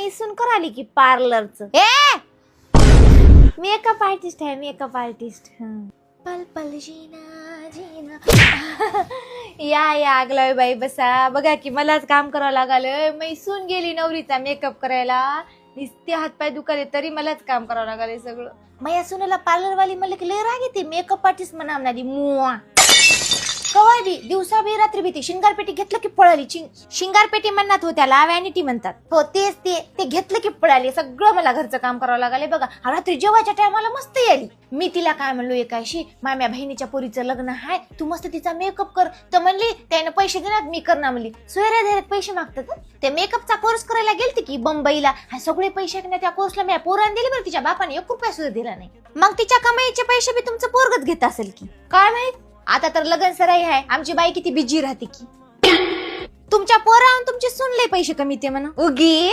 मैसून कराली की पार्लरचं makeup artist आहे मेकअप आर्टिस्ट. पल पल जीना जीना या आगलाय बाई बसा. बघा की मलाच काम करावं लागलं. मैसून गेली नवरीचा मेकअप करायला. नुसते हातपाय दुखाले तरी मलाच काम करावं लागले सगळं. माझ्या सुनेला पार्लरवाली म्हणलं की लय राग येते. मेकअप आर्टिस्ट म्हणा म्हणली मुआ कवाय बी दिवसा बी रात्री बी. ती शिंगारपेटी घेतलं की पळाली. शिंगारपेटी म्हणतात हो त्याला वॅनिटी म्हणतात. हो तेच ते घेतलं की पळाली. सगळं मला घरचं काम करावं लागले. बघा रात्री जेवायच्या टायमाला मस्त आली. मी तिला काय म्हणलो एकाशी माम्या बहिणीच्या पोरीचं लग्न आहे तू मस्त तिचा मेकअप कर. तर म्हणली त्याने पैसे देणार मी करणार म्हणली. सोयऱ्या धैर्यात पैसे मागतात. ते मेकअपचा कोर्स करायला गेलते की बंबईला. हा सगळे पैसे त्या कोर्सला मी पोरांनी दिले बरं. तिच्या बापाने 1 रुपया सुद्धा दिला नाही. मग तिच्या कमाईचे पैसे बी तुमचं पोरगच घेत असेल की काय माहित. आता तर लगन सराई आहे. आमची बाई किती बिजी राहते की. तुमच्या पोराहून तुमचे सुनले पैसे कमी ते म्हणा उगी.